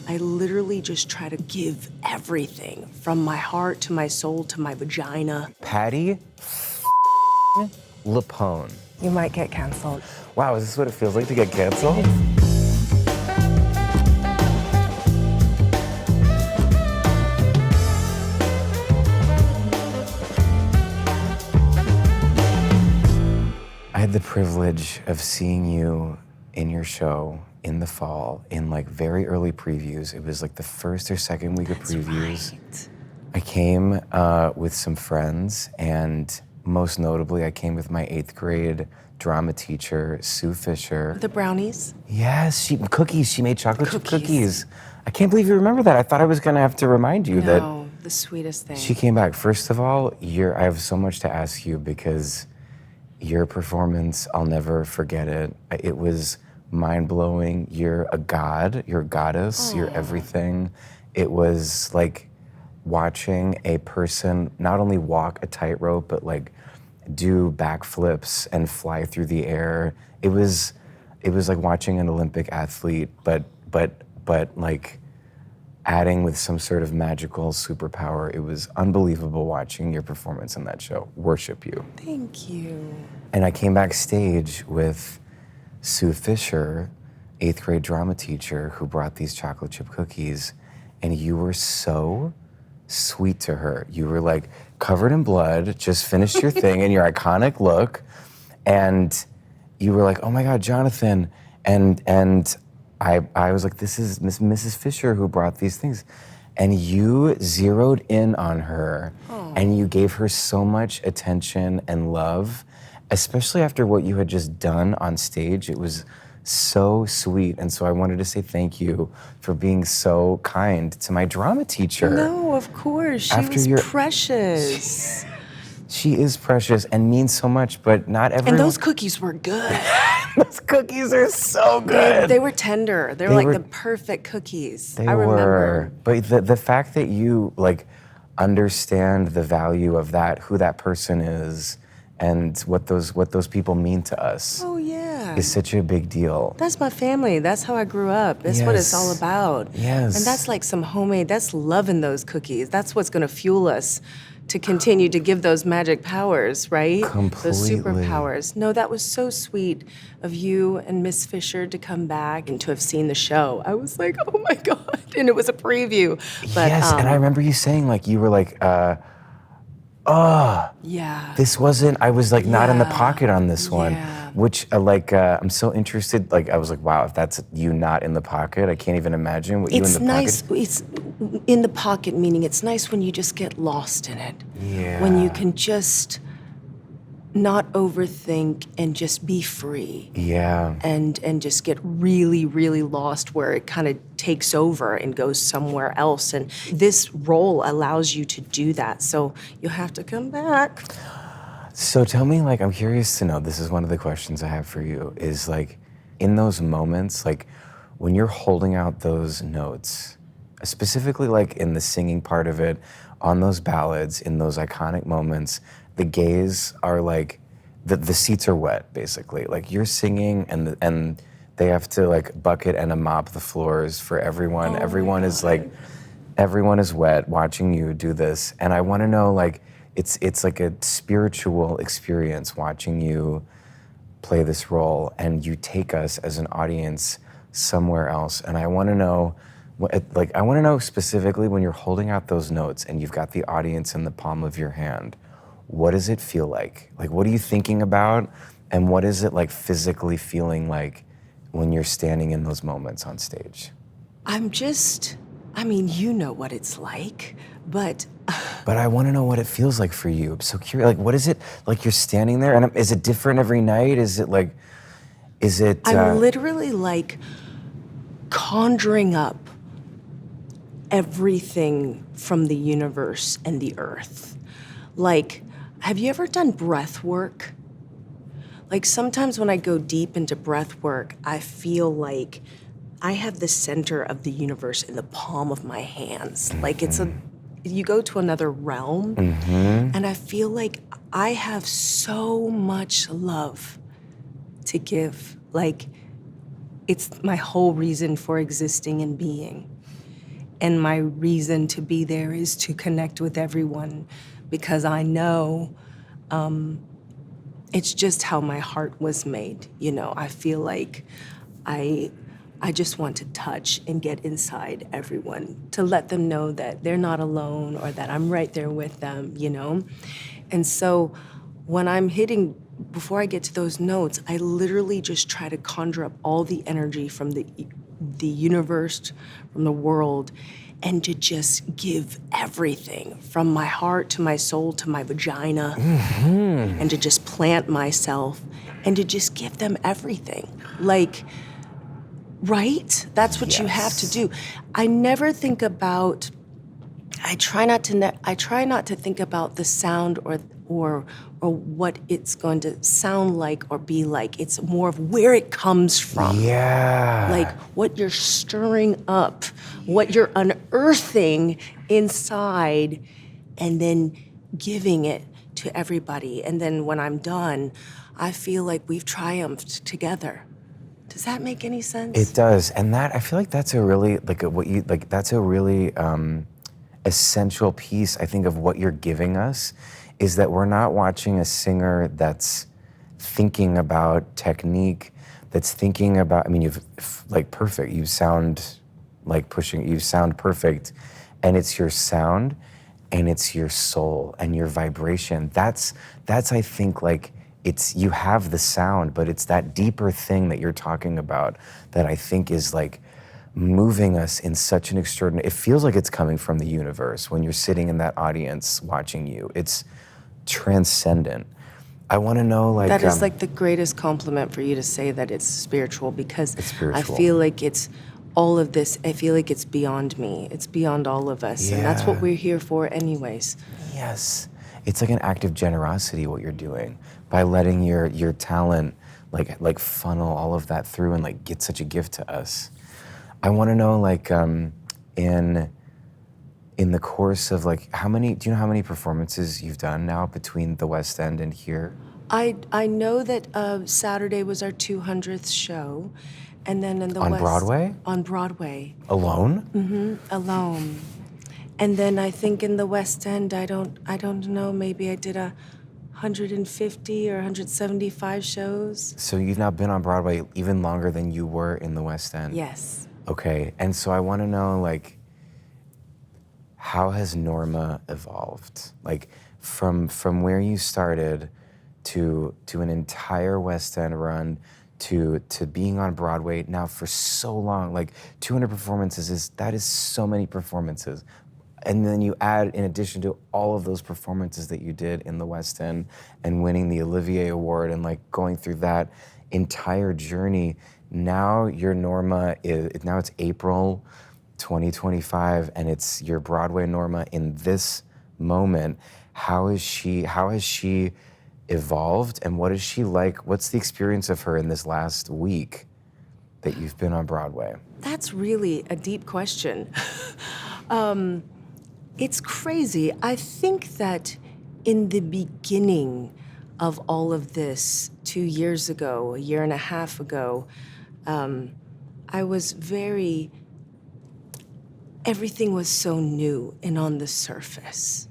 I literally just try to give everything from my heart to my soul to my vagina. Patti LuPone. You might get canceled. Wow, is this what it feels like to get canceled? I had the privilege of seeing you in your show in the fall in like very early previews. It was like the first or second week of previews. Right. I came with some friends, and most notably, I came with my 8th grade drama teacher, Sue Fisher. The brownies? Yes, cookies. She made chocolate chip cookies. I can't believe you remember that. I thought I was gonna have to remind you that. No, the sweetest thing. She came back. First of all, I have so much to ask you because your performance, I'll never forget it. It was mind-blowing. You're a god, you're a goddess, you're everything. It was like watching a person not only walk a tightrope, but like do backflips and fly through the air. It was like watching an Olympic athlete, but like adding with some sort of magical superpower. It was unbelievable watching your performance in that show. Worship you. Thank you. And I came backstage with Sue Fisher, 8th grade drama teacher, who brought these chocolate chip cookies, and you were so sweet to her. You were like covered in blood, just finished your thing in your iconic look, and you were like, oh my God, Jonathan, and I was like, this is Mrs. Fisher who brought these things. And you zeroed in on her, and you gave her so much attention and love, especially after what you had just done on stage. It was so sweet. And so I wanted to say thank you for being so kind to my drama teacher. No, of course. She was precious. She is precious and means so much, but not everyone. And those cookies were good. Those cookies are so good. They were tender. They were like the perfect cookies. They I remember. were. But the fact that you like understand the value of that, who that person is, and what those people mean to us. Oh yeah. Is such a big deal. That's my family. That's how I grew up. That's what it's all about. Yes. And that's like some homemade, that's loving those cookies. That's what's gonna fuel us to continue to give those magic powers, right? Completely. Those superpowers. No, that was so sweet of you and Miss Fisher to come back and to have seen the show. I was like, oh my God. And it was a preview. But, yes, and I remember you saying like, you were like, yeah. This wasn't, I was like not in the pocket on this one. Yeah. Which I'm so interested, like I was like, wow, if that's you not in the pocket, I can't even imagine what you in the nice. pocket. It's in the pocket, meaning it's nice when you just get lost in it. Yeah. When you can just not overthink and just be free. Yeah. And just get really, really lost where it kind of takes over and goes somewhere else. And this role allows you to do that. So you'll have to come back. So tell me, like, I'm curious to know, this is one of the questions I have for you, is like, in those moments, like, when you're holding out those notes, specifically like in the singing part of it, on those ballads, in those iconic moments, the gays are like, the seats are wet, basically. Like, you're singing and they have to like bucket and a mop the floors for everyone. Everyone is like, everyone is wet watching you do this. And I wanna know, like, it's like a spiritual experience watching you play this role, and you take us as an audience somewhere else. And I want to know, I want to know specifically when you're holding out those notes and you've got the audience in the palm of your hand, what does it feel like? Like, what are you thinking about? And what is it like physically feeling like when you're standing in those moments on stage? You know what it's like, but I want to know what it feels like for you. I'm so curious. Like, what is it like? You're standing there, and is it different every night? Is it? I'm literally like conjuring up everything from the universe and the earth. Like, have you ever done breath work? Like, sometimes when I go deep into breath work, I feel like I have the center of the universe in the palm of my hands. Mm-hmm. Like, you go to another realm, and I feel like I have so much love to give. Like, it's my whole reason for existing and being. And my reason to be there is to connect with everyone, because I know it's just how my heart was made. You know, I feel like I just want to touch and get inside everyone, to let them know that they're not alone or that I'm right there with them, you know? And so when I'm hitting, before I get to those notes, I literally just try to conjure up all the energy from the universe, from the world, and to just give everything from my heart to my soul to my vagina, and to just plant myself and to just give them everything. Like, right? That's what you have to do. I never think about, I try not to think about the sound or what it's going to sound like or be like. It's more of where it comes from. Yeah. Like what you're stirring up, what you're unearthing inside, and then giving it to everybody. And then when I'm done, I feel like we've triumphed together. Does that make any sense? It does. And that, I feel like that's a really, that's a really essential piece, I think, of what you're giving us, is that we're not watching a singer that's thinking about technique, that's thinking about, I mean, you've, like, perfect. You sound like you sound perfect. And it's your sound and it's your soul and your vibration. That's I think, like, you have the sound, but it's that deeper thing that you're talking about that I think is, like, moving us in such an extraordinary, it feels like it's coming from the universe when you're sitting in that audience watching you. It's transcendent. I want to know, like... That is like the greatest compliment for you to say that it's spiritual, because it's spiritual. I feel like it's all of this, I feel like it's beyond me. It's beyond all of us. Yeah. And that's what we're here for anyways. Yes. It's like an act of generosity, what you're doing, by letting your talent like funnel all of that through and, like, get such a gift to us. I want to know, like, in the course of, like, do you know how many performances you've done now between the West End and here? I know that Saturday was our 200th show, and then in the On Broadway? On Broadway. Alone? Mm-hmm, alone. And then I think in the West End, I don't know, maybe I did 150 or 175 shows. So you've now been on Broadway even longer than you were in the West End? Yes. Okay, and so I want to know, like, how has Norma evolved? Like, from where you started to an entire West End run to being on Broadway now for so long, like 200 performances that is so many performances. And then you add, in addition to all of those performances that you did in the West End and winning the Olivier Award and, like, going through that entire journey, now your Norma now it's April 2025 and it's your Broadway Norma in this moment. How has she evolved, and what is she like? What's the experience of her in this last week that you've been on Broadway? That's really a deep question. It's crazy. I think that in the beginning of all of this 2 years ago, a year and a half ago, I was everything was so new and on the surface.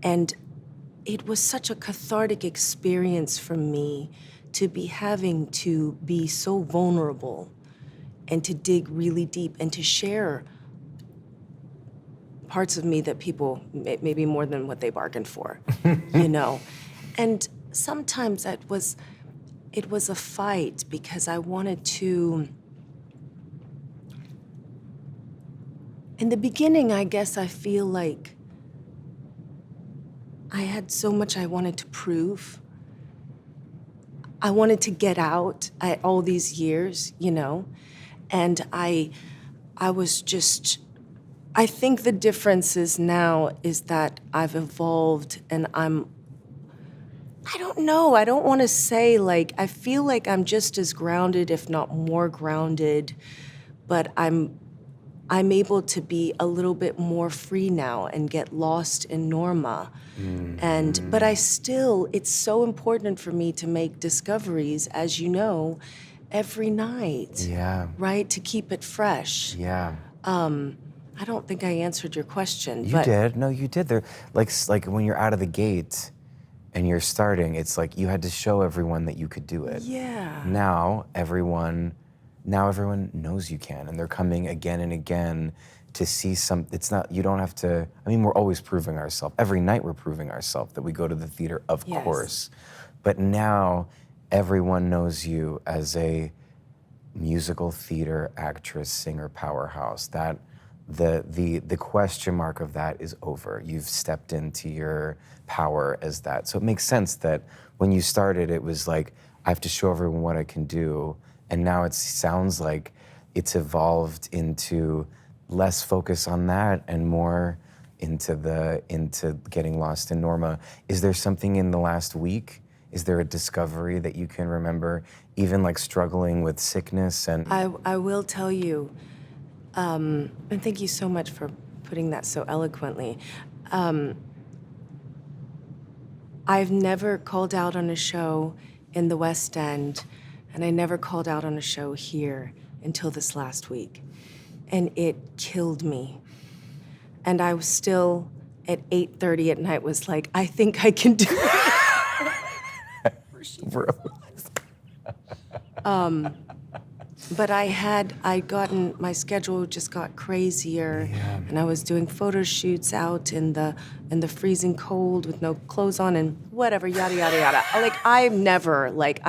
And it was such a cathartic experience for me to be having to be so vulnerable and to dig really deep and to share parts of me that people, maybe more than what they bargained for, you know? And sometimes it was a fight because I wanted to, in the beginning, I guess I feel like I had so much I wanted to prove. I wanted to get out all these years, you know? And I was just, I think the difference is now is that I've evolved and I don't know, I don't want to say, like, I feel like I'm just as grounded, if not more grounded, but I'm able to be a little bit more free now and get lost in Norma. But it's so important for me to make discoveries, as you know, every night. Yeah. Right? To keep it fresh. Yeah. I don't think I answered your question. You but did. No, you did. There, like when you're out of the gate and you're starting, it's like you had to show everyone that you could do it. Yeah. Now everyone knows you can, and they're coming again and again to see some. It's not. You don't have to. I mean, we're always proving ourselves. Every night we're proving ourselves that we go to the theater, of Yes. course. But now everyone knows you as a musical theater actress, singer, powerhouse. That the question mark of that is over. You've stepped into your power as that. So it makes sense that when you started, it was like, I have to show everyone what I can do. And now it sounds like it's evolved into less focus on that and more into getting lost in Norma. Is there something in the last week? Is there a discovery that you can remember, even like struggling with sickness? And I will tell you, and thank you so much for putting that so eloquently. I've never called out on a show in the West End, and I never called out on a show here until this last week. And it killed me. And I was still at 8:30 at night was like, I think I can do it. But my schedule just got crazier, and I was doing photo shoots out in the freezing cold with no clothes on and whatever, yada, yada, yada. I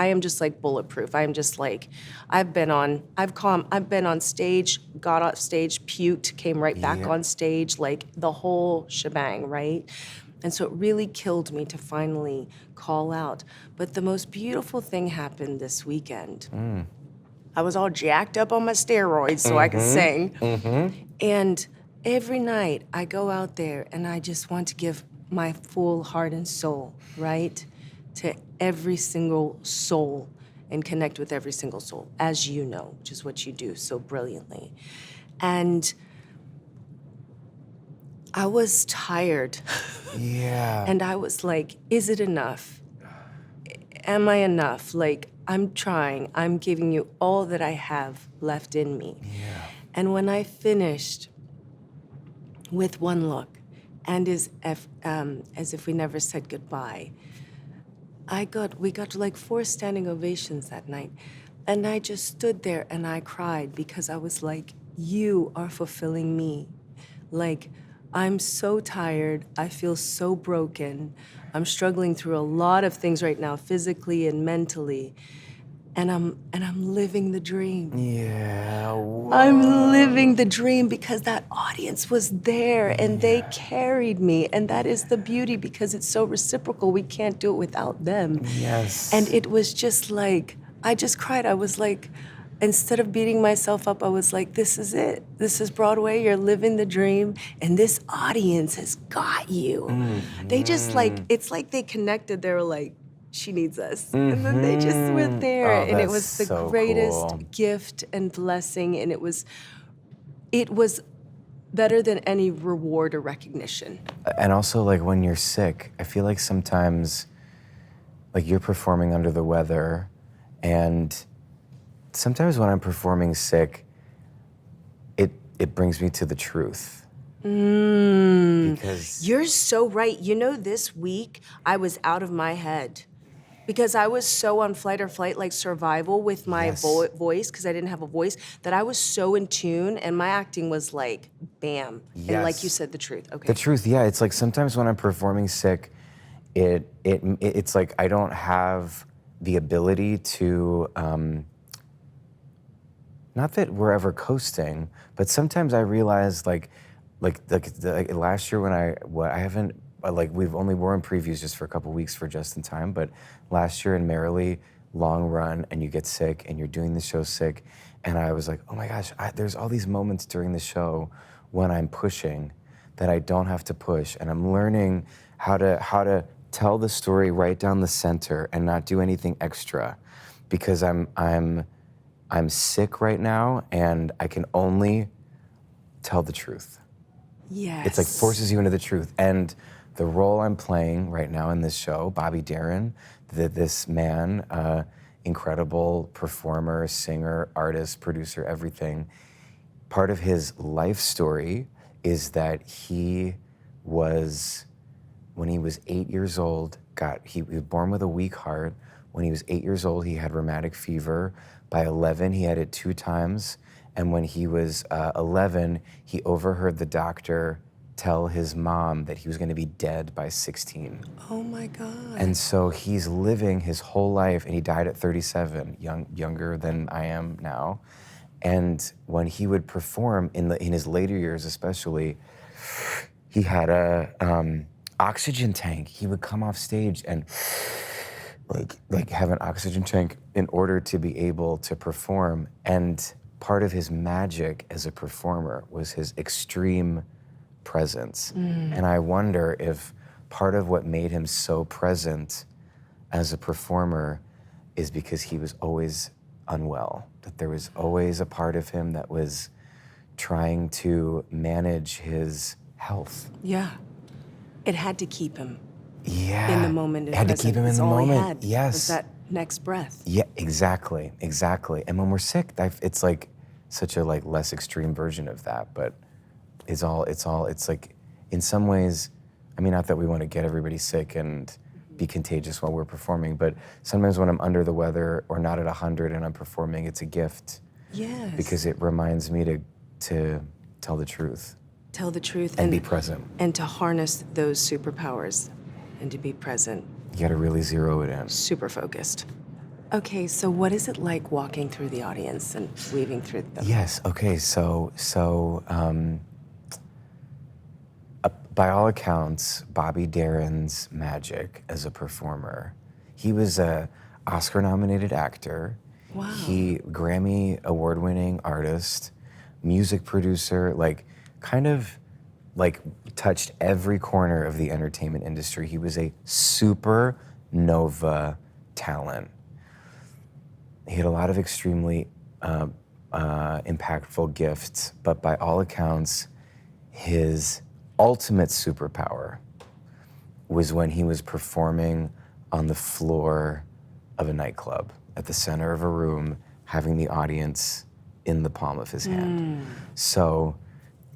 am just like bulletproof. I'm just like, I've been on stage, got off stage, puked, came right back on stage, like the whole shebang, right? And so it really killed me to finally call out. But the most beautiful thing happened this weekend. I was all jacked up on my steroids so I could sing. And every night I go out there and I just want to give my full heart and soul, right? To every single soul and connect with every single soul, as you know, which is what you do so brilliantly. And I was tired. yeah. And I was like, is it enough? Am I enough? Like, I'm trying. I'm giving you all that I have left in me. Yeah. And when I finished with one look, and as if we never said goodbye, we got like 4 standing ovations that night. And I just stood there and I cried because I was like, you are fulfilling me. Like, I'm so tired. I feel so broken. I'm struggling through a lot of things right now, physically and mentally. And I'm living the dream. Yeah. Whoa. I'm living the dream because that audience was there and they carried me. And that is the beauty because it's so reciprocal. We can't do it without them. Yes. And it was just like, I just cried. I was like, instead of beating myself up, I was like, this is it. This is Broadway. You're living the dream. And this audience has got you. They just like, it's like they connected. They were like, she needs us. And then they just were there. Oh, and it that's was the so greatest cool. gift and blessing. And it was better than any reward or recognition. And also, like, when you're sick, I feel like sometimes, like, you're performing under the weather, and sometimes when I'm performing sick, it brings me to the truth. Because You're so right. You know, this week, I was out of my head. Because I was so on fight or flight, like survival with my Yes. voice, because I didn't have a voice, that I was so in tune, and my acting was like, bam. And like you Yes. said, the truth. Okay. the truth, yeah, it's like sometimes when I'm performing sick, it's like I don't have the ability to, not that we're ever coasting, but sometimes I realize like last year when I haven't, like we're in previews just for a couple weeks for Just in Time, but last year in Merrily, long run, and you get sick and you're doing the show sick, and I was like, oh my gosh, there's all these moments during the show when I'm pushing that I don't have to push, and I'm learning how to tell the story right down the center and not do anything extra, because I'm sick right now and I can only tell the truth. Yes. It's like forces you into the truth. And the role I'm playing right now in this show, Bobby Darin, this man incredible performer, singer, artist, producer, everything. Part of his life story is that he was, when he was 8 years old, he was born with a weak heart. When he was 8 years old, he had rheumatic fever. By 11, he had it 2 times. And when he was 11, he overheard the doctor tell his mom that he was going to be dead by 16. Oh my God. And so he's living his whole life, and he died at 37, younger than I am now. And when he would perform in his later years, especially, he had a oxygen tank. He would come off stage and like have an oxygen tank in order to be able to perform. And part of his magic as a performer was his extreme presence. And I wonder if part of what made him so present as a performer is because he was always unwell, that there was always a part of him that was trying to manage his health. Yeah. It had to keep him Yeah. in the moment. It had to keep him in the all moment. He had Yes. was that next breath. Yeah, exactly. And when we're sick, it's like such a like less extreme version of that, but it's like, in some ways, I mean, not that we want to get everybody sick and be contagious while we're performing, but sometimes when I'm under the weather or not at 100 and I'm performing, it's a gift. Yes. Because it reminds me to tell the truth. Tell the truth And be present. And to harness those superpowers and to be present. You gotta really zero it in. Super focused. Okay, so what is it like walking through the audience and weaving through them? Yes, okay, so by all accounts, Bobby Darin's magic as a performer, he was a Oscar-nominated actor. Wow. He Grammy award-winning artist, music producer, kind of touched every corner of the entertainment industry. He was a supernova talent. He had a lot of extremely impactful gifts, but by all accounts, his ultimate superpower was when he was performing on the floor of a nightclub, at the center of a room, having the audience in the palm of his hand. So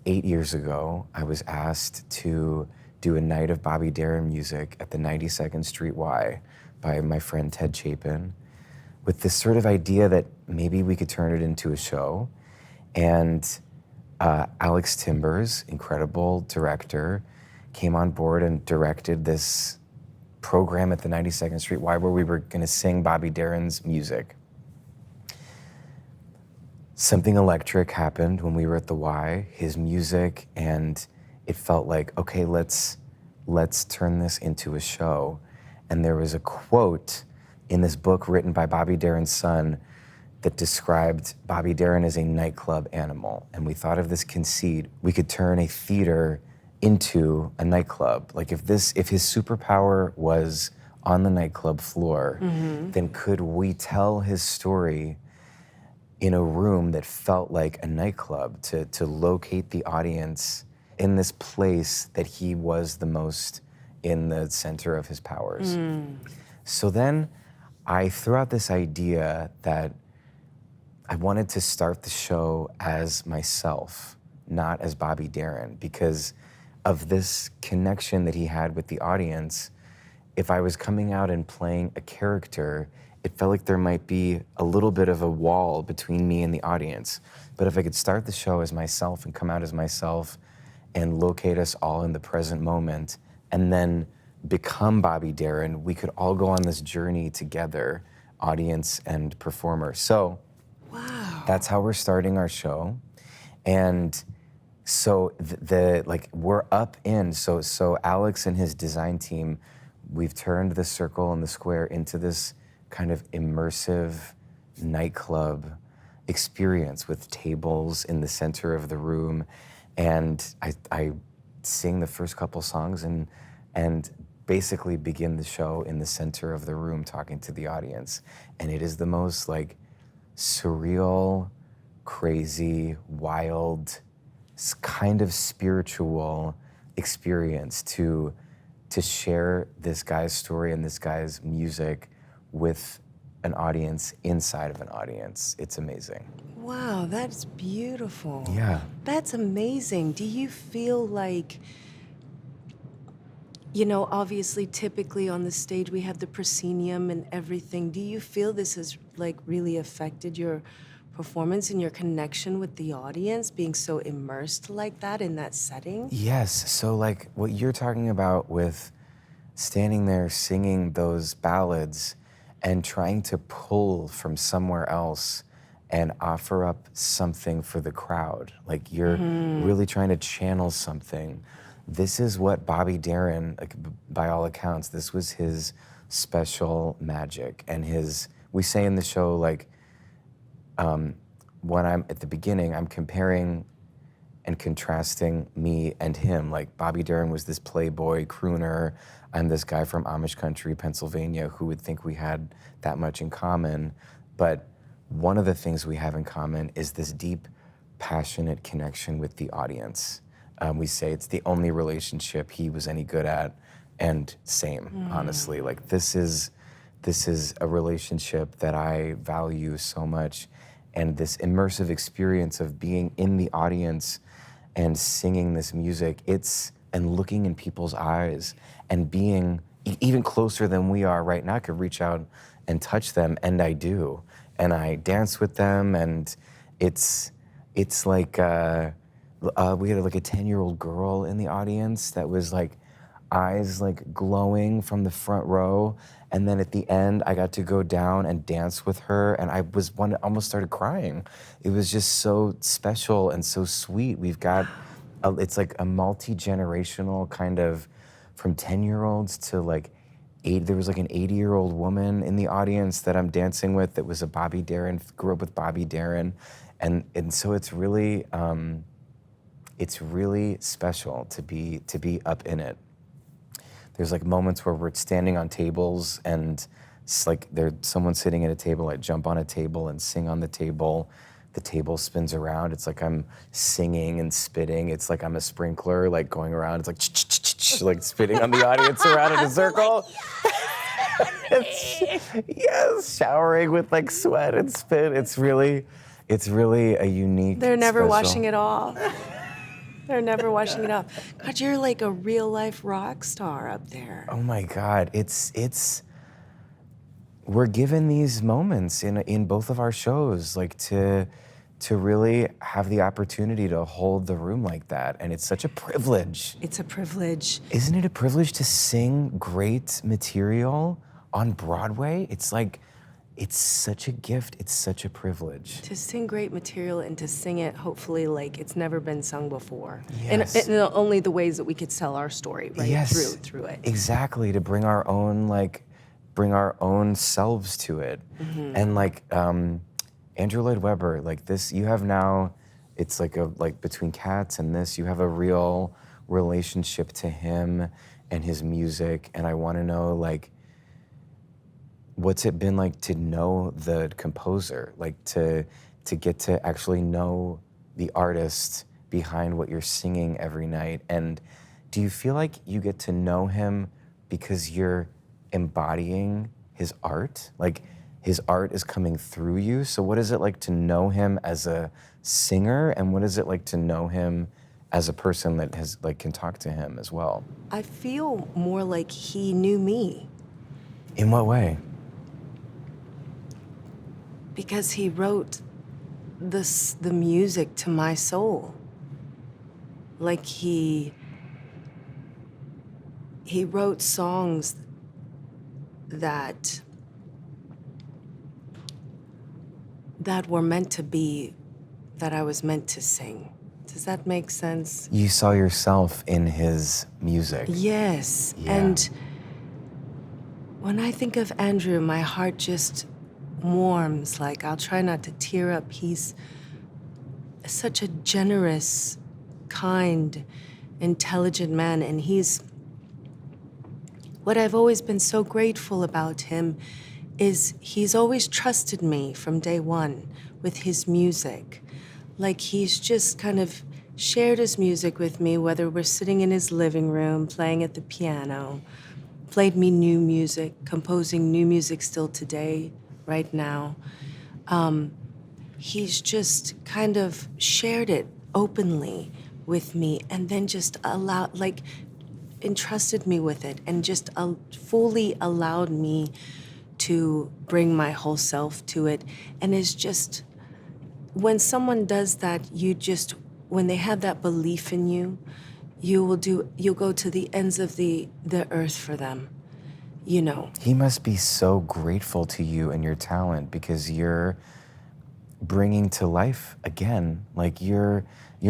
8 years ago, I was asked to do a night of Bobby Darin music at the 92nd Street Y by my friend Ted Chapin, with this sort of idea that maybe we could turn it into a show. And Alex Timbers, incredible director, came on board and directed this program at the 92nd Street Y where we were gonna sing Bobby Darin's music. Something electric happened when we were at the Y, his music, and it felt like, okay, let's turn this into a show. And there was a quote in this book written by Bobby Darin's son that described Bobby Darin as a nightclub animal. And we thought of this conceit, we could turn a theater into a nightclub. Like if his superpower was on the nightclub floor, then could we tell his story in a room that felt like a nightclub, to locate the audience in this place that he was the most in the center of his powers. So then I threw out this idea that I wanted to start the show as myself, not as Bobby Darin, because of this connection that he had with the audience. If I was coming out and playing a character, it felt like there might be a little bit of a wall between me and the audience. But if I could start the show as myself and come out as myself and locate us all in the present moment and then become Bobby Darin, we could all go on this journey together, audience and performer. So that's how we're starting our show. And so we're up in, so Alex and his design team, we've turned the circle and the square into this kind of immersive nightclub experience with tables in the center of the room. And I sing the first couple songs and basically begin the show in the center of the room talking to the audience. And it is the most surreal, crazy, wild, kind of spiritual experience to share this guy's story and this guy's music with an audience inside of an audience. It's amazing. Wow, that's beautiful. Yeah. That's amazing. Do you feel like, you know, obviously, typically on the stage we have the proscenium and everything. Do you feel this has like really affected your performance and your connection with the audience, being so immersed like that in that setting? Yes. So like what you're talking about with standing there singing those ballads and trying to pull from somewhere else and offer up something for the crowd. Like you're really trying to channel something. This is what Bobby Darin, like, by all accounts, this was his special magic. And we say in the show, like, when I'm at the beginning, I'm comparing and contrasting me and him. Like Bobby Darin was this playboy crooner. I'm this guy from Amish country, Pennsylvania, who would think we had that much in common. But one of the things we have in common is this deep, passionate connection with the audience. We say it's the only relationship he was any good at, and same, honestly. Like this is a relationship that I value so much, and this immersive experience of being in the audience and singing this music, and looking in people's eyes and being even closer than we are right now. I could reach out and touch them, and I do. And I dance with them, and it's like, we had like a 10-year-old girl in the audience that was like, eyes like glowing from the front row. And then at the end, I got to go down and dance with her, and I was almost started crying. It was just so special and so sweet. We've got, it's like a multi-generational kind of, from 10-year-olds to like there was like an 80-year-old woman in the audience that I'm dancing with that was a Bobby Darin, grew up with Bobby Darin. And so it's really special to be up in it. There's like moments where we're standing on tables, and it's like there's someone sitting at a table. I jump on a table and sing on the table. The table spins around. It's like I'm singing and spitting. It's like I'm a sprinkler, like going around. It's like like spitting on the audience around in a circle. Yes, showering with like sweat and spit. It's really a unique. They're never special. washing it off. They're never washing it off. God, you're like a real life rock star up there. Oh my God, it's. We're given these moments in both of our shows, like to really have the opportunity to hold the room like that, and it's such a privilege. It's a privilege. Isn't it a privilege to sing great material on Broadway? It's like, it's such a gift. It's such a privilege. To sing great material and to sing it, hopefully, like it's never been sung before. Yes. And only the ways that we could sell our story, right? Yes. Through it. Exactly, to bring our own selves to it. Mm-hmm. And like Andrew Lloyd Webber, like this, you have now, it's like between Cats and this, you have a real relationship to him and his music. And I want to know, like, what's it been like to know the composer, like to get to actually know the artist behind what you're singing every night? And do you feel like you get to know him because you're embodying his art? Like his art is coming through you. So what is it like to know him as a singer, and what is it like to know him as a person that has like can talk to him as well? I feel more like he knew me. In what way? Because he wrote the music to my soul. Like he wrote songs that were meant to be, that I was meant to sing. Does that make sense? You saw yourself in his music. Yes. Yeah. And when I think of Andrew, my heart just warms. Like, I'll try not to tear up. He's such a generous, kind, intelligent man. And what I've always been so grateful about him is he's always trusted me from day one with his music. Like, he's just kind of shared his music with me, whether we're sitting in his living room, playing at the piano, played me new music, composing new music still today right now. He's just kind of shared it openly with me and then just allowed, like, entrusted me with it and just fully allowed me to bring my whole self to it. And it's just, when someone does that, when they have that belief in you, you'll go to the ends of the earth for them, you know. He must be so grateful to you and your talent because you're bringing to life again, like you're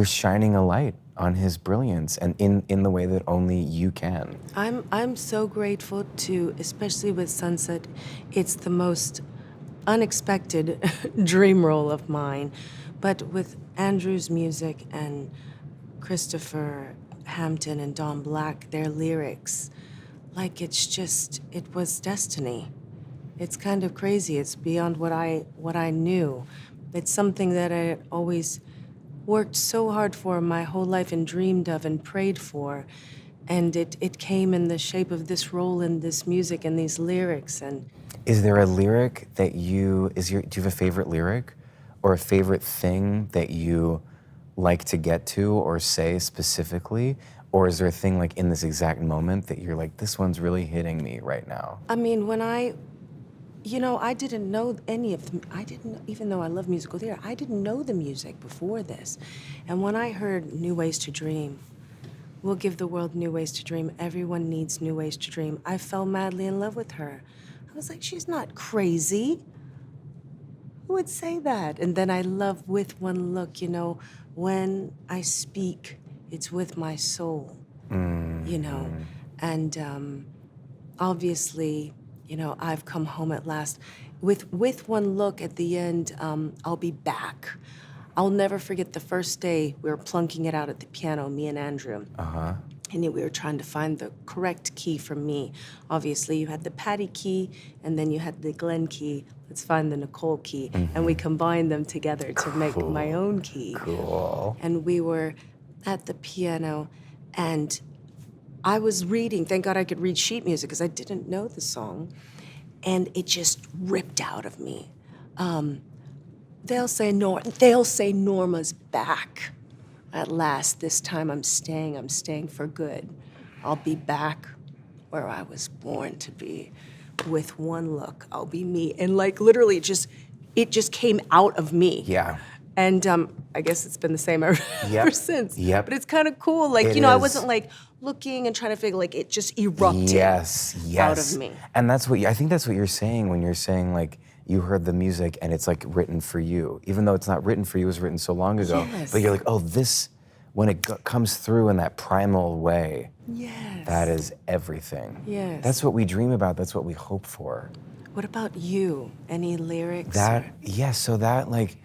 shining a light on his brilliance and in the way that only you can. I'm so grateful to, especially with Sunset, it's the most unexpected dream role of mine. But with Andrew's music and Christopher Hampton and Don Black, their lyrics, like it was destiny. It's kind of crazy. It's beyond what I knew. It's something that I always worked so hard for my whole life and dreamed of and prayed for. And it came in the shape of this role in this music and these lyrics. And Is there a lyric that do you have a favorite lyric or a favorite thing that you like to get to or say specifically? Or is there a thing like in this exact moment that you're like, this one's really hitting me right now? I mean, I didn't know any of them. Even though I love musical theater, I didn't know the music before this. And when I heard New Ways to Dream, we'll give the world new ways to dream. Everyone needs new ways to dream. I fell madly in love with her. I was like, she's not crazy. Who would say that? And then I love With One Look, when I speak, it's with my soul, And obviously, I've come home at last. With One Look at the end, I'll be back. I'll never forget the first day we were plunking it out at the piano, me and Andrew. Uh-huh. And we were trying to find the correct key for me. Obviously, you had the Patti key, and then you had the Glenn key. Let's find the Nicole key. Mm-hmm. And we combined them together to make my own key. Cool. And we were at the piano, and I was reading. Thank God I could read sheet music because I didn't know the song. And it just ripped out of me. They'll say Norma's back. At last, this time I'm staying for good. I'll be back where I was born to be. With one look, I'll be me. And like literally it just came out of me. Yeah. And I guess it's been the same ever since. Yep. But it's kind of cool. Like, I wasn't like looking and trying to figure, like it just erupted out of me. And I think that's what you're saying when you're saying like, you heard the music and it's like written for you. Even though it's not written for you, it was written so long ago. Yes. But you're like, oh, this, when it comes through in that primal way, Yes. that is everything. Yes. That's what we dream about. That's what we hope for. What about you? Any lyrics? So that like,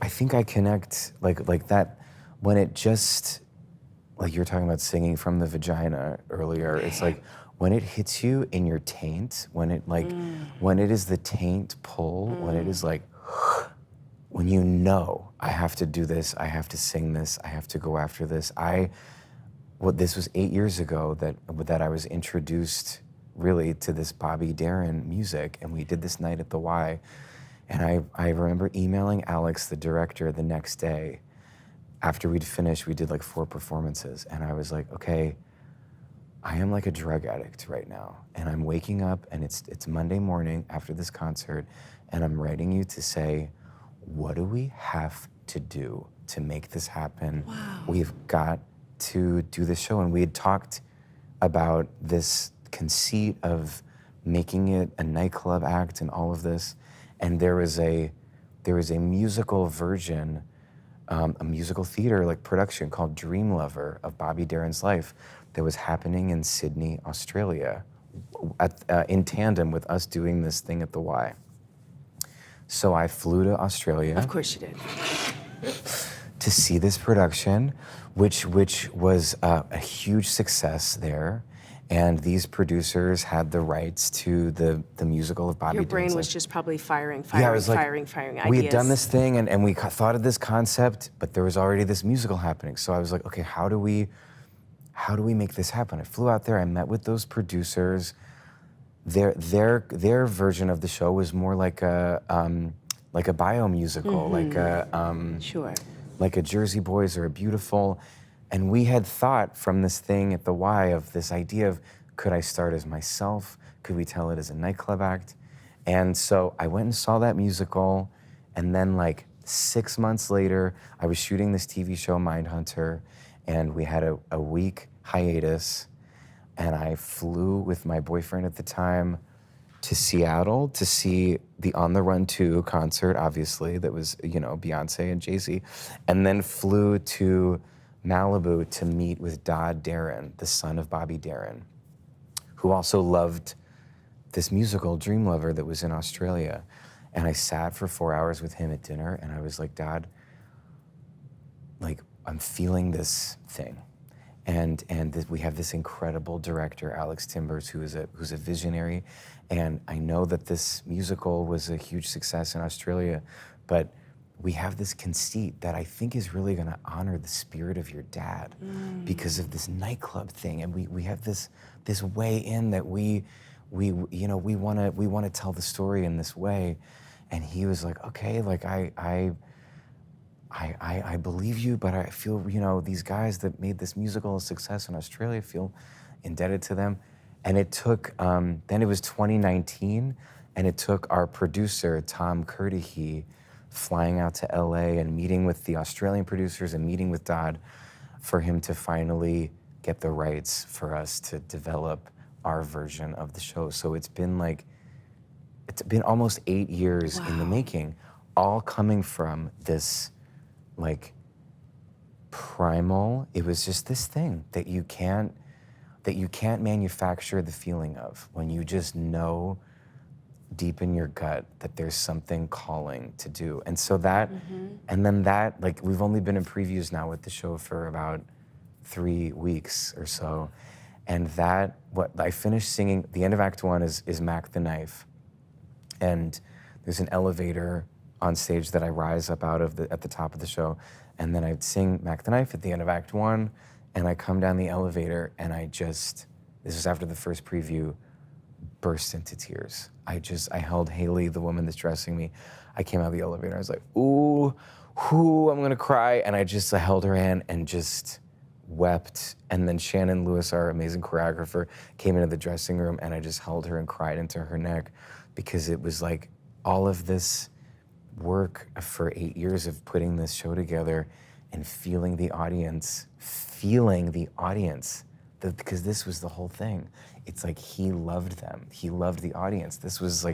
I think I connect like that when it just, like you're talking about singing from the vagina earlier, it's like, when it hits you in your taint, when it is the taint pull, when it is like, when I have to do this, I have to sing this, I have to go after this. This was 8 years ago that I was introduced really to this Bobby Darin music, and we did this night at the Y. And I remember emailing Alex, the director, the next day. After we'd finished, we did like 4 performances, and I was like, okay, I am like a drug addict right now, and I'm waking up, and it's Monday morning after this concert, and I'm writing you to say, what do we have to do to make this happen? Wow. We've got to do this show, and we had talked about this conceit of making it a nightclub act and all of this, and there was a musical version, a musical theater like production called Dream Lover of Bobby Darin's life that was happening in Sydney, Australia, in tandem with us doing this thing at the Y. So I flew to Australia. Of course you did. To see this production, which was a huge success there. And these producers had the rights to the musical of Bobby Darin's. Your brain was just probably firing ideas. We had done this thing and we thought of this concept, but there was already this musical happening. So I was like, okay, how do we make this happen? I flew out there, I met with those producers, their version of the show was more like a bio musical, Sure. like a Jersey Boys or a Beautiful. And we had thought from this thing at the Y of this idea of, could I start as myself? Could we tell it as a nightclub act? And so I went and saw that musical, and then like 6 months later, I was shooting this TV show, Mindhunter, and we had a week hiatus, and I flew with my boyfriend at the time to Seattle to see the On the Run 2 concert, obviously, that was, Beyonce and Jay-Z, and then flew to Malibu to meet with Darin, the son of Bobby Darin, who also loved this musical, Dream Lover, that was in Australia. And I sat for 4 hours with him at dinner, and I was like, Dad, like, I'm feeling this thing. And we have this incredible director, Alex Timbers, who's a visionary. And I know that this musical was a huge success in Australia, but we have this conceit that I think is really gonna honor the spirit of your dad because of this nightclub thing. And we have this way in that we wanna tell the story in this way. And he was like, okay, like I believe you, but I feel, these guys that made this musical a success in Australia, feel indebted to them. And it took, then it was 2019, and it took our producer, Tom Curtihe, flying out to LA and meeting with the Australian producers and meeting with Dodd for him to finally get the rights for us to develop our version of the show. So it's been almost 8 years in the making, all coming from this like primal, it was just this thing that you can't manufacture the feeling of, when you just know deep in your gut that there's something calling to do. And so that, and then that, like, we've only been in previews now with the show for about 3 weeks or so. And that, what I finished singing, the end of Act 1 is Mac the Knife. And there's an elevator on stage that I rise up out of at the top of the show. And then I'd sing Mac the Knife at the end of Act 1, and I come down the elevator, and this was after the first preview, burst into tears. I held Haley, the woman that's dressing me. I came out of the elevator, I was like, ooh, I'm gonna cry. And I held her hand and just wept. And then Shannon Lewis, our amazing choreographer, came into the dressing room, and I just held her and cried into her neck, because it was like all of this work for 8 years of putting this show together and feeling the audience, because this was the whole thing. It's like he loved them. He loved the audience. This is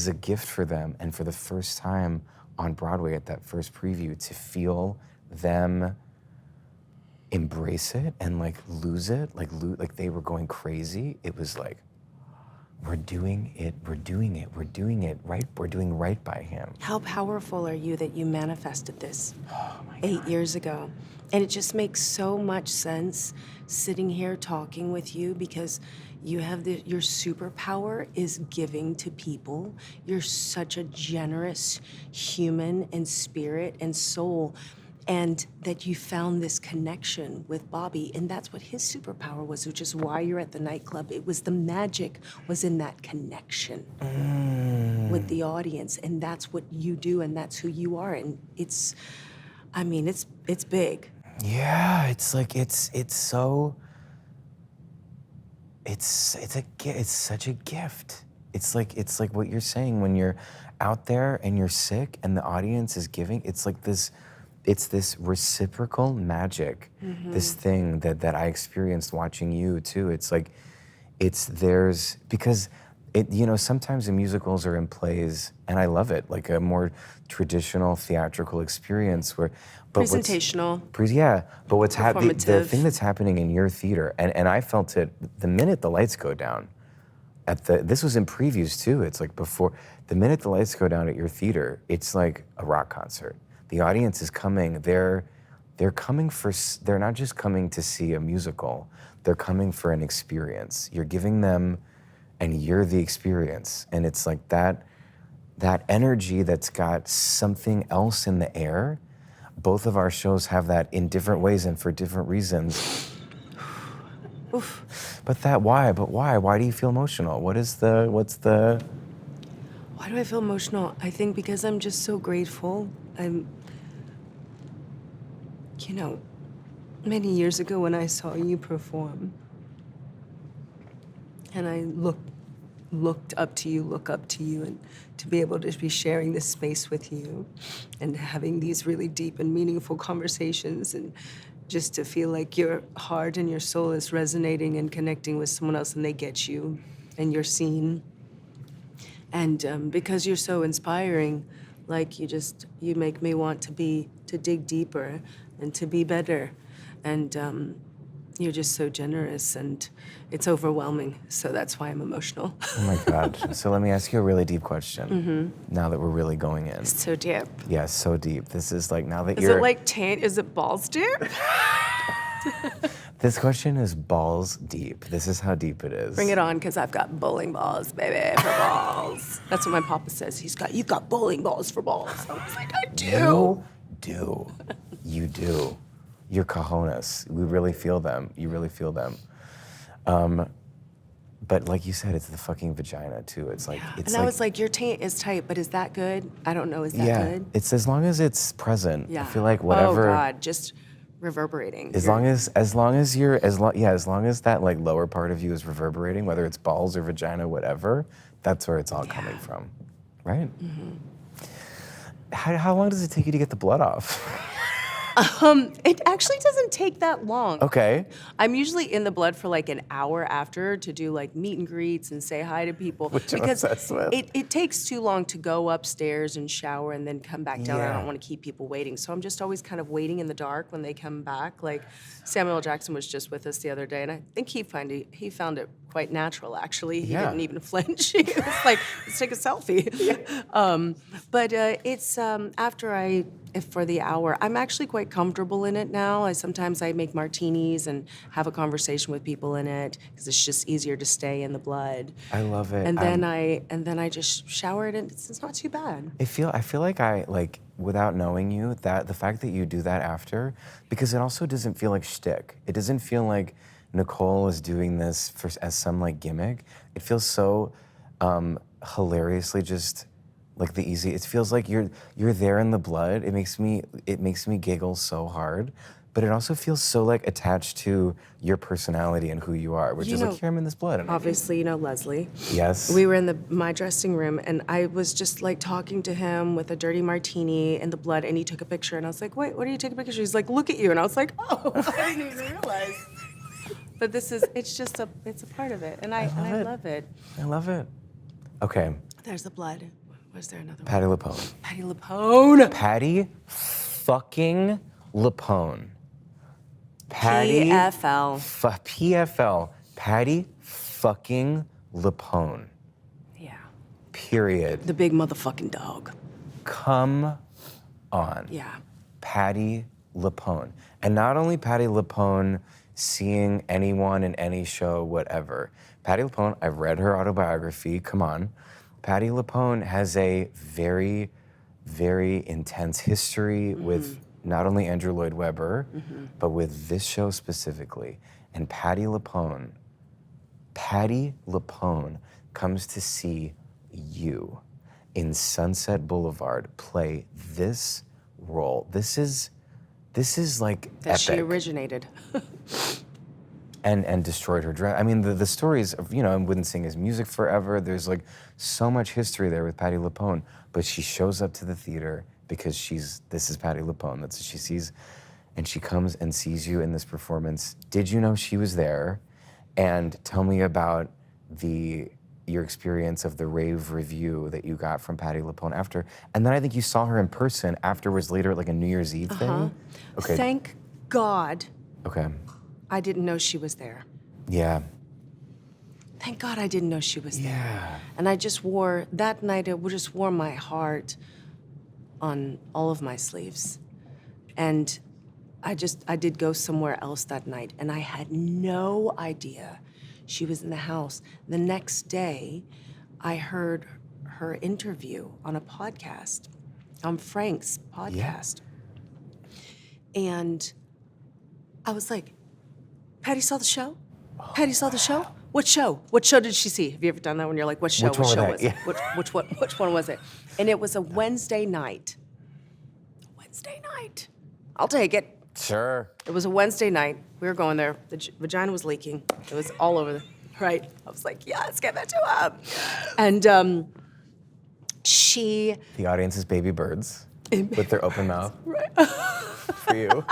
a gift for them. And for the first time on Broadway at that first preview, to feel them embrace it and like lose it, like they were going crazy. It was like, we're doing it, right? We're doing right by him. How powerful are you that you manifested this 8 years ago? And it just makes so much sense sitting here talking with you, because you have your superpower is giving to people. You're such a generous human in spirit and soul. And that you found this connection with Bobby, and that's what his superpower was, which is why you're at the nightclub. It was the magic was in that connection with the audience, and that's what you do, and that's who you are, and it's big. Yeah, it's such a gift. It's like what you're saying, when you're out there and you're sick and the audience is giving. It's this reciprocal magic, this thing that I experienced watching you too. It's like, because sometimes the musicals are in plays, and I love it, like a more traditional theatrical experience Presentational. But what's happening, the Performative. thing that's happening in your theater, and I felt it the minute the lights go down, this was in previews too, it's like before, the minute the lights go down at your theater, it's like a rock concert. The audience is coming, they're not just coming to see a musical, they're coming for an experience. You're giving them, and you're the experience. And it's like that energy that's got something else in the air. Both of our shows have that in different ways and for different reasons. But why? But why? Why do you feel emotional? What's the? Why do I feel emotional? I think because I'm just so grateful. Many years ago when I saw you perform, and I look up to you, and to be able to be sharing this space with you and having these really deep and meaningful conversations, and just to feel like your heart and your soul is resonating and connecting with someone else and they get you and you're seen. And because you're so inspiring, like you make me want to dig deeper and to be better. And you're just so generous and it's overwhelming. So that's why I'm emotional. Oh my God. So let me ask you a really deep question. Now that we're really going in. So deep. Yeah, so deep. This is like now that Is you're. it like is it balls deep? This question is balls deep. This is how deep it is. Bring it on, because I've got bowling balls, baby, for balls. That's what my papa says. You've got bowling balls for balls. I was like, I do. You do. You do. Your cojones. We really feel them. You really feel them. But like you said, it's the fucking vagina too. It's like And I was like, your taint is tight, but is that good? I don't know. Is that good? It's as long as it's present. Yeah. I feel like whatever. Oh God, just reverberating. As long as that like lower part of you is reverberating, whether it's balls or vagina, whatever, that's where it's all coming from, right? How long does it take you to get the blood off? It actually doesn't take that long. Okay. I'm usually in the blood for like an hour after to do like meet and greets and say hi to people. Which I'm because obsessed with. it takes too long to go upstairs and shower and then come back down. I Yeah. don't want to keep people waiting. So I'm just always kind of waiting in the dark when they come back. Like Samuel Jackson was just with us the other day, and I think he found it quite natural, actually. He Yeah. didn't even flinch. He was like, let's take a selfie. But it's after for the hour, I'm actually quite comfortable in it now. Sometimes I make martinis and have a conversation with people in it because it's just easier to stay in the blood. I love it. And then I just shower it, and it's not too bad. I feel like without knowing you, that the fact that you do that after, because it also doesn't feel like shtick. It doesn't feel like Nicole is doing this as some like gimmick. It feels so hilariously just like the easy. It feels like you're there in the blood. It makes me giggle so hard. But it also feels so like attached to your personality and who you are, which is like, here I'm in this blood. And Obviously, you know Leslie. Yes. We were in my dressing room, and I was just like talking to him with a dirty martini in the blood, and he took a picture, and I was like, wait, what are you taking a picture? He's like, look at you, and I was like, oh, I didn't even realize. But it's a part of it, and I love it. I love it. Okay. There's the blood. Was there another one? Patti LuPone. Patti LuPone. Patti fucking LuPone. Patti PFL. PFL. Patti fucking LuPone. Yeah. Period. The big motherfucking dog. Come on. Yeah. Patti LuPone. And not only Patti LuPone seeing anyone in any show, whatever. Patti LuPone, I've read her autobiography, come on. Patti LuPone has a very, very intense history with not only Andrew Lloyd Webber, but with this show specifically. And Patti LuPone comes to see you in Sunset Boulevard play this role. This is like That epic. she originated. And destroyed her dress. I mean, the stories of, I wouldn't sing his music forever. There's like so much history there with Patti LuPone, but she shows up to the theater because this is Patti LuPone. That's what she sees. And she comes and sees you in this performance. Did you know she was there? And tell me about your experience of the rave review that you got from Patti LuPone after. And then I think you saw her in person afterwards later at like a New Year's Eve thing. Okay. Thank God Okay. I didn't know she was there. Yeah. Thank God I didn't know she was there. Yeah. And I just that night, I just wore my heart on all of my sleeves. And I did go somewhere else that night, and I had no idea she was in the house. The next day, I heard her interview on a podcast, on Frank's podcast. Yeah. And I was like, Patti saw the show? Patty saw the show? What show? What show did she see? Have you ever done that when you're like, what show? Which What one show was was that? it? Which one was it? And it was a Wednesday night. Wednesday night. I'll take it. Sure. It was a Wednesday night. We were going there. The vagina was leaking. It was all over. Right. I was like, yes, give it to him. And she. The audience is baby birds with their open mouth. Right. For you.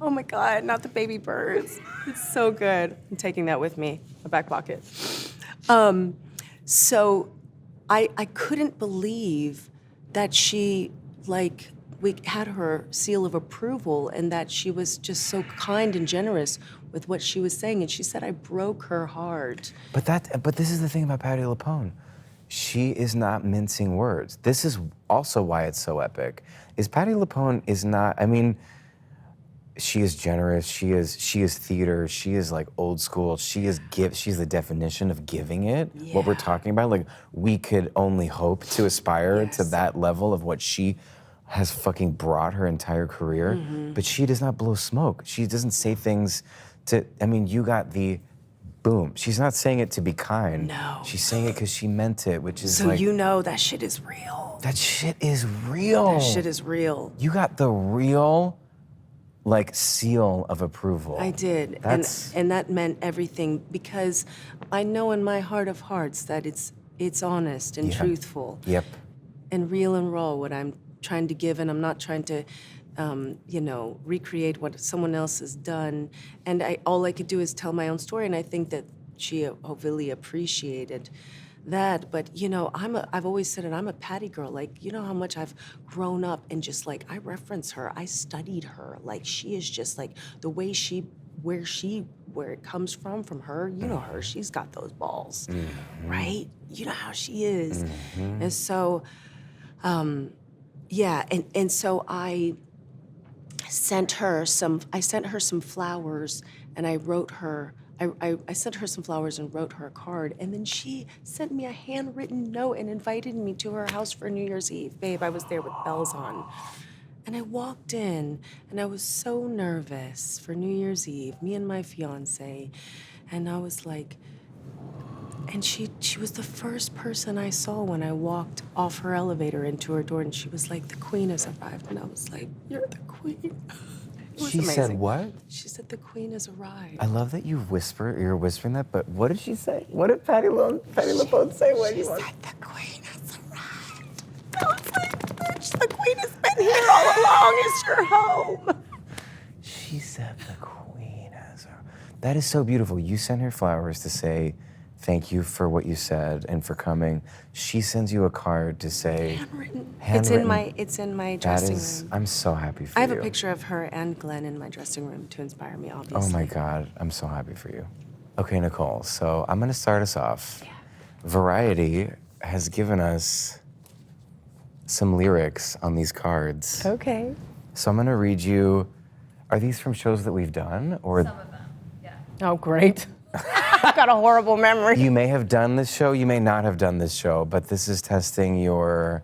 Oh my God, not the baby birds. It's so good. I'm taking that with me, my back pocket. So I couldn't believe that she, like, we had her seal of approval and that she was just so kind and generous with what she was saying. And she said, I broke her heart. But this is the thing about Patti LuPone. She is not mincing words. This is also why it's so epic. Is Patti LuPone is not, I mean, she is generous, she is theater, she is like old school, she's the definition of giving it. Yeah. What we're talking about, like we could only hope to aspire Yes. to that level of what she has fucking brought her entire career. But she does not blow smoke. She doesn't say things to, I mean, you got the boom. She's not saying it to be kind. No. She's saying it because she meant it, which is So like, you know that shit is real. that shit is real. That shit is real. You got the real, like, seal of approval. I did, and that meant everything because I know in my heart of hearts that it's honest and Yeah. truthful. Yep. And real and raw what I'm trying to give, and I'm not trying to, recreate what someone else has done. And all I could do is tell my own story, and I think that she really appreciated that. But I've always said it. I'm a Patty girl. Like, you know how much I've grown up and just like I reference her. I studied her. Like she is just like the way where it comes from her. You know her. She's got those balls, right? You know how she is, and so. Yeah, and so I sent her some flowers, and I wrote her. I sent her some flowers and wrote her a card, and then she sent me a handwritten note and invited me to her house for New Year's Eve. Babe, I was there with bells on. And I walked in, and I was so nervous for New Year's Eve, me and my fiance, and I was like, and she was the first person I saw when I walked off her elevator into her door, and she was like, the queen has arrived. And I was like, you're the queen. It was She amazing. said what? She said, the queen has arrived. I love that you're whispering that, but what did she say? What did Patti LuPone say? She said, the queen has arrived. I was like, bitch, the queen has been here all along. It's your home. She said the queen has her. That is so beautiful. You sent her flowers to say, thank you for what you said and for coming. She sends you a card to say, Handwritten. Handwritten. It's in my dressing room. I'm so happy for I you. have a picture of her and Glenn in my dressing room to inspire me, obviously. Oh my God, I'm so happy for you. Okay, Nicole, so I'm gonna start us off. Yeah. Variety has given us some lyrics on these cards. Okay. So I'm gonna read you, are these from shows that we've done? Or Some of them, yeah. Oh, great. I've got a horrible memory. you may have done this show, you may not have done this show, but this is testing your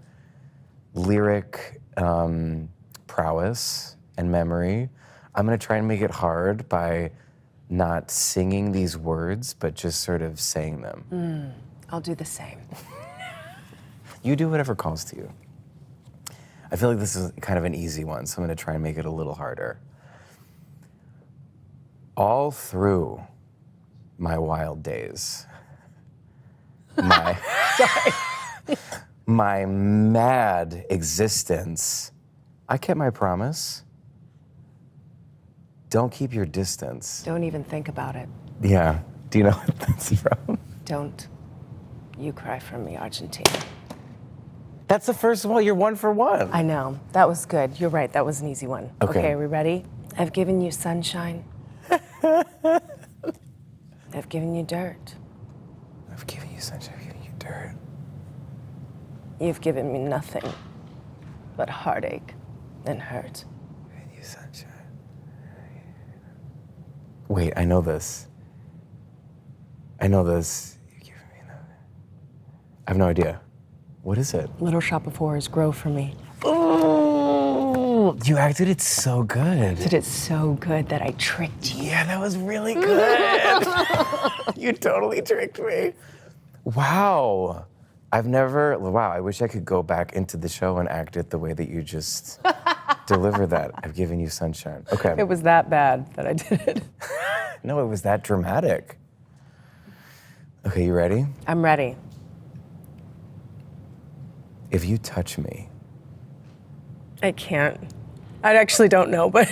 lyric prowess and memory. I'm gonna try and make it hard by not singing these words, but just sort of saying them. I'll do the same. You do whatever calls to you. I feel like this is kind of an easy one, so I'm gonna try and make it a little harder. All through my wild days, my mad existence, I kept my promise. Don't keep your distance. Don't even think about it. Yeah, do you know what that's from? Don't you cry for me, Argentina. That's the first one, you're 1 for 1. I know. That was good. You're right. That was an easy one. Okay. Are we ready? I've given you sunshine. I've given you dirt. I've given you sunshine, I've given you dirt. You've given me nothing but heartache and hurt. I've given you sunshine. Wait, I know this. You've given me nothing. I have no idea. What is it? Little Shop of Horrors, grow for me. Ooh! You acted it so good. Did it so good that I tricked you. Yeah, that was really good. You totally tricked me. Wow. Wow, I wish I could go back into the show and act it the way that you just delivered that. I've given you sunshine. Okay. It was that bad that I did it. No, it was that dramatic. Okay, you ready? I'm ready. If you touch me, I can't. I actually don't know, but.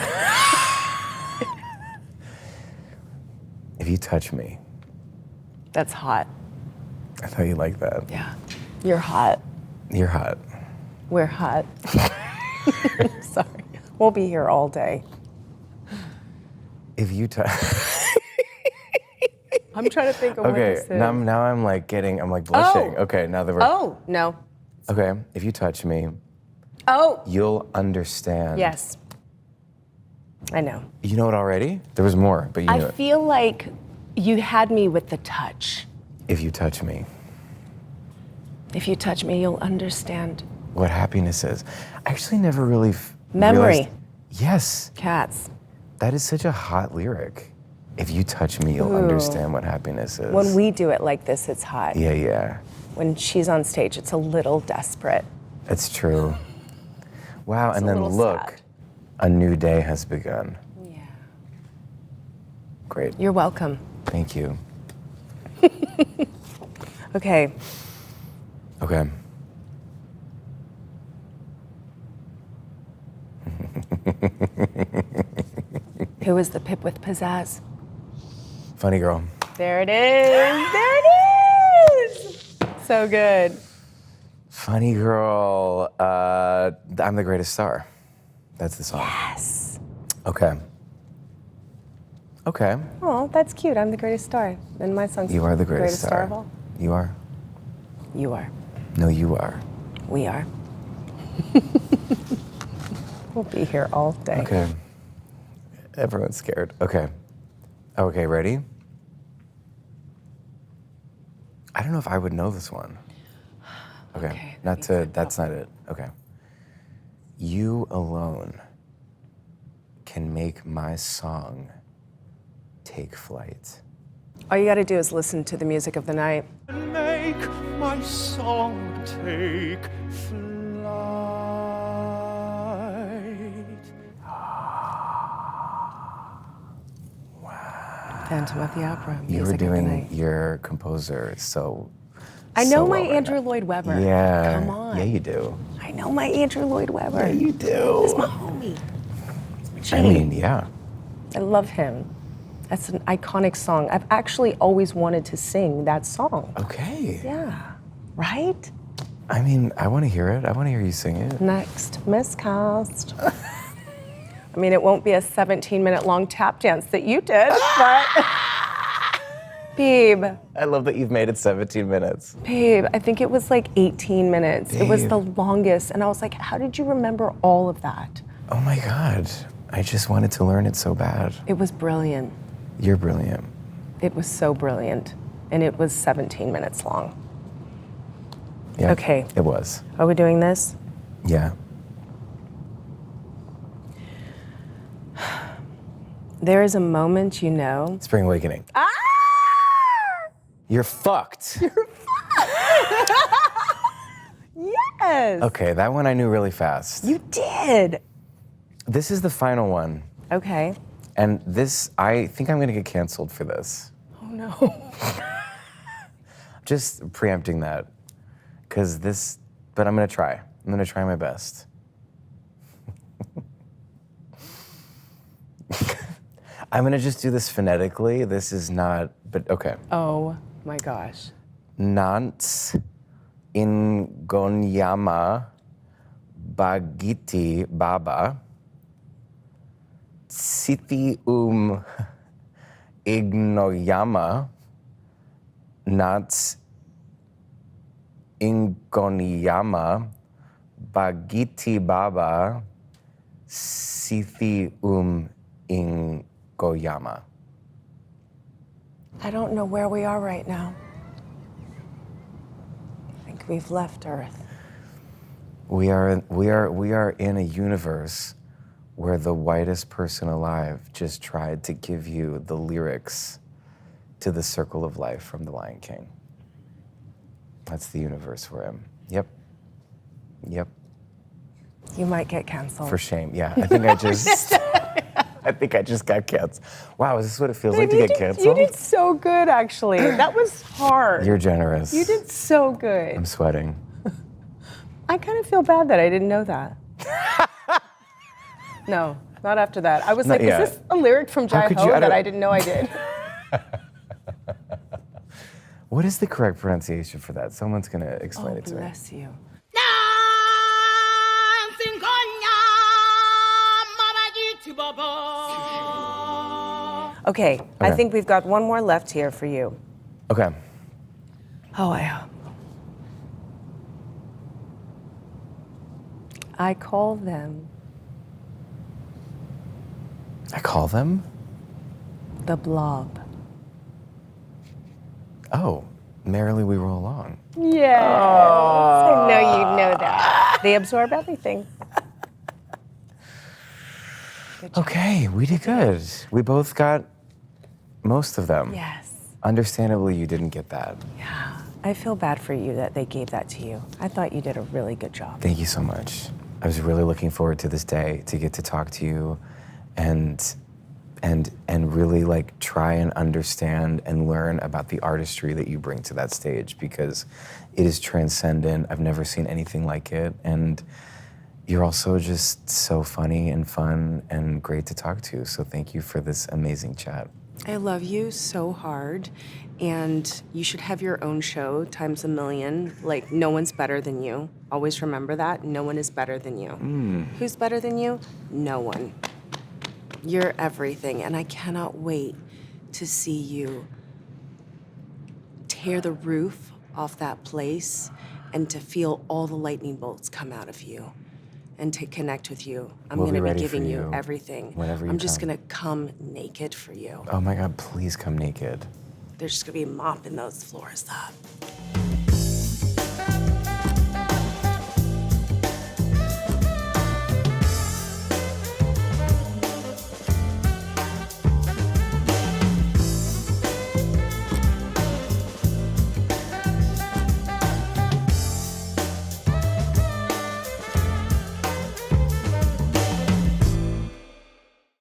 if you touch me, That's hot. I thought you liked that. Yeah. You're hot. You're hot. We're hot. Sorry. We'll be here all day. If you touch. I'm trying to think of what this is. now I'm like blushing. Oh. Okay, now that we're. Oh, no. Okay, if you touch me, Oh. you'll understand. Yes. I know. You know it already? There was more, but you knew I it. feel like you had me with the touch. If you touch me, If you touch me, you'll understand. what happiness is. I actually never really Memory. realized. Yes, Cats. that is such a hot lyric. If you touch me, you'll understand what happiness is. When we do it like this, it's hot. Yeah, When she's on stage, it's a little desperate. that's true. Wow, and a then little look, sad. a new day has begun. Yeah. Great, You're welcome. thank you. Okay. Okay. Who is the pip with pizzazz? Funny girl. There it is. There it is. So good. Funny girl. I'm the greatest star. That's the song. Yes. Okay. Okay. Oh, that's cute. I'm the greatest star. And my song's You are the greatest star of star. all. You are. You are. No, you are. We are. We'll be here all day. Okay. Everyone's scared. Okay. Okay, ready? I don't know if I would know this one. Okay. That's not it. Okay. You alone can make my song take flight. All you gotta do is listen to the music of the night. Make my song take flight. Phantom of the Opera. You were music of the doing night. your composer so. I know so my well right Andrew now. Lloyd Webber. Yeah. Come on. Yeah, you do. I know my Andrew Lloyd Webber. Yeah, you do. He's my homie. I mean, yeah. I love him. That's an iconic song. I've actually always wanted to sing that song. Okay. Yeah. Right? I mean, I want to hear it. I want to hear you sing it. Next, miscast. I mean, it won't be a 17-minute long tap dance that you did, but. Babe, I love that you've made it 17 minutes. babe, I think it was like 18 minutes. It was Babe. the longest. And I was like, how did you remember all of that? Oh my God. I just wanted to learn it so bad. It was brilliant. You're brilliant. It was so brilliant. And it was 17 minutes long. Yeah. Okay. It was. Are we doing this? Yeah. There is a moment you know. Spring Awakening. Ah! You're fucked. Yes! Okay, that one I knew really fast. You did! This is the final one. Okay. And this, I think I'm gonna get canceled for this. Oh no. Just preempting that. But I'm gonna try. I'm gonna try my best. I'm gonna just do this phonetically. This is not, but okay. Oh my gosh. Nance ingonyama bagiti baba siti ignoyama nats ingonyama bagiti baba siti ingoyama. I don't know where we are right now. I think we've left Earth. We are in a universe where the whitest person alive just tried to give you the lyrics to The Circle of Life from The Lion King. That's the universe we're in. Yep. Yep. You might get canceled. For shame. Yeah. I think I just got canceled. Wow, is this what it feels like to get canceled? You did so good, actually. That was hard. You're generous. You did so good. I'm sweating. I kind of feel bad that I didn't know that. No, not after that. I was Not like, yet. is this a lyric from Jai could Ho you- I that don't- I didn't know I did? What is the correct pronunciation for that? Someone's gonna explain it to me. Bless you. Okay, I Okay. think we've got one more left here for you. Okay. Oh, I hope. I call them I call them? the Blob. Oh, merrily we roll along. Yes. I know you'd know that. They absorb everything. Okay, we did good. We both got most of them. Yes. Understandably, you didn't get that. Yeah. I feel bad for you that they gave that to you. I thought you did a really good job. Thank you so much. I was really looking forward to this day to get to talk to you and really like try and understand and learn about the artistry that you bring to that stage, because it is transcendent. I've never seen anything like it, and you're also just so funny and fun and great to talk to. So thank you for this amazing chat. I love you so hard, and you should have your own show times a million. Like, no one's better than you. Always remember that. No one is better than you. Who's better than you? No one. You're everything, and I cannot wait to see you tear the roof off that place and to feel all the lightning bolts come out of you and to connect with you. I'm We'll gonna be be ready for giving you you everything. whenever you I'm just come. gonna come naked for you. Oh my God, please come naked. They're just gonna be mopping those floors up.